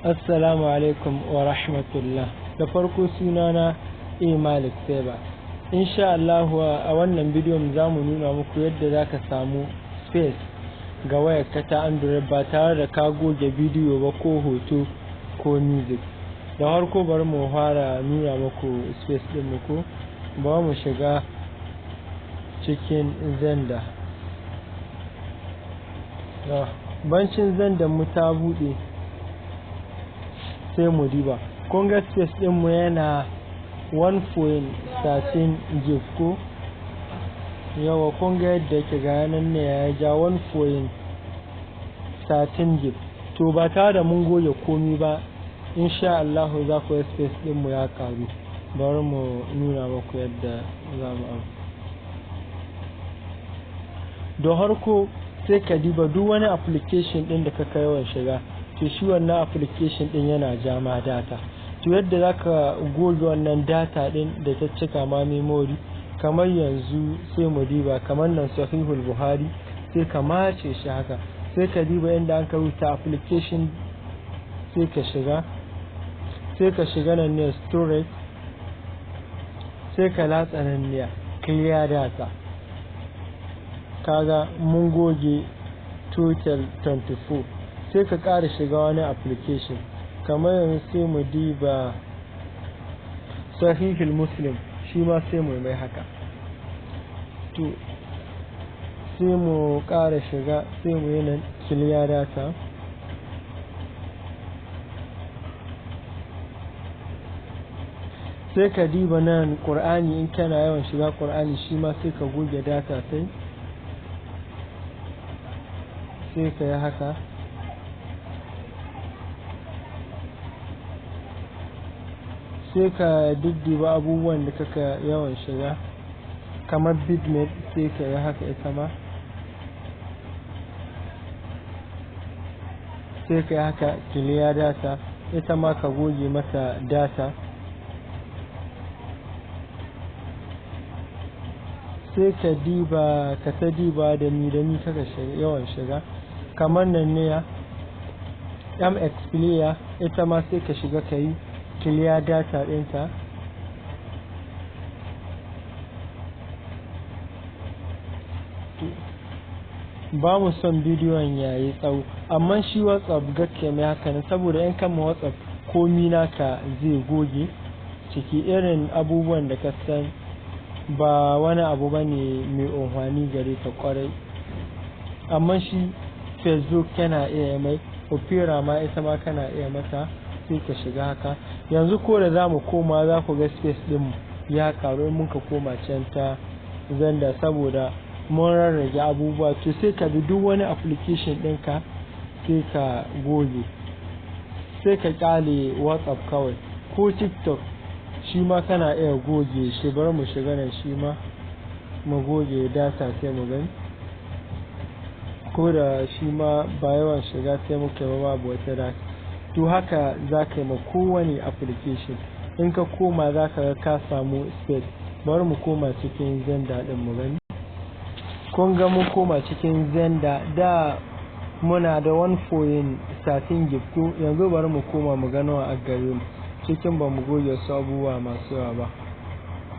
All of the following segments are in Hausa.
Assalamu alaikum wa rahmatullah. Da farko sunana AMALIKCYBER. Insha Allah a wannan bidiyon za mu nuna muku yadda za ka samu space ga wayarka ta Andriod ba tare da ka goge bidiyo ba ko hoto ko music. Da farko bari mu fara nuna muku space din muku. Ba mu shiga cikin Yadda. Bancin Yadda mu ta bude sai mu diba kun ga space din mu yana 1.13 gig ko yawa kun ga yadda yake ga nan ne ya ja 1.13 gig to ba tare da mun goge komi ba insha Allah za ku yi space din mu ya karu. Bari mu nuna muku yadda za mu abu. Da harko sai ka diba duk wani application din da ka kai yawan shiga to shi wannan application din yana jama data. To yadda zaka goge wannan data din da ta cika ma memory kamar yanzu sai mu diba kamar nan sahihul buhari sai ka mace shi haka sai ka diba inda an rubuta application sai ka shiga nan ne storage sai ka latsa nan ne clear data. Kaga mun goge total 24 sai ka ƙara shiga wani application kamar yanzu sai mu diba sahihul muslim shi ma sai mu mai haka to sai mu ƙara shiga sai mu yi nan clear data sai ka diba nan qur'ani in kana yawan shiga qur'ani shi ma sai ka goge data sai ka yi haka sai ka diddiba abubuwan da kaka yawan shiga kamar bitmap sai ka yi haka ita ma sai ka yi haka clear data ita ma ka goge mata data sai ka diba da ni kaka yawan shiga kamar nan ne ya MX player ita ma sai ka shiga ka yi clear data ɗinta ba mu son bidiyon yayi tsawo amma shi WhatsApp gaske mai haka ne saboda in kama WhatsApp komi naka zai goge ciki irin abubuwan da ka san ba wani abu bane mai amfani gare ka kwarai amma shi Facebook kana iya mai opera ma ita ma kana iya mata sai ka shiga haka yanzu ko da zamu koma za ku ga space din ya karu mun ka koma can ta Yadda saboda mun rarrage abubuwa to sai ka bi duk wani application ɗinka sai ka goge sai ka kyale WhatsApp kawai ko TikTok shi ma kana iya goge shi. Bar mu shiga nan shi ma mu goge data sai mu gani ko da shi ma ba yawan shiga sai muke ba babu wata data. To haka za ka yi ma kowane application in ka koma za ka ga ka samu space. Bari mu koma cikin Yadda din mu gani kun ga mun koma cikin Yadda da muna da 1.13 gig ko yanzu bari mu koma mu gano a gare mu cikin ba mu goge su abubuwa masu yawa ba.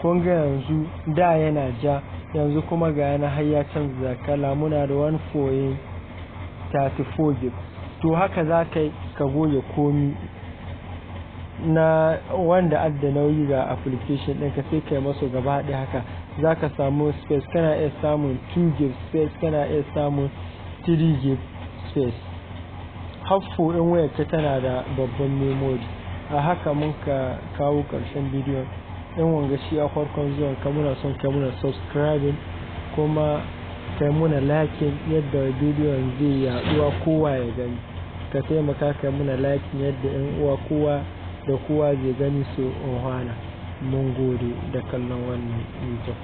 Kun ga yanzu da yana ja yanzu kuma ga yana har ya canza kala muna da 1.34 gig. To haka za ka yi ka goge komi na wanda adda nauyi ga application ɗinka sai ka yi masu gaba ɗaya haka za ka samu space kana iya samun 2 gig space kana iya samun 3 gig space. Haffo in wayarka tana da babban memory. A haka mun ka kawo ƙarshen bidiyon in wanga shi a farkon zuwan ka muna son ka muna subscribing kuma kai muna liking yadda bidiyon zai yaduwa kowa ya gani. Ka taimaka kai muna liking yadda yan uwa kowa da kowa zai gani su ohana. Mun gode da kallon wannan video.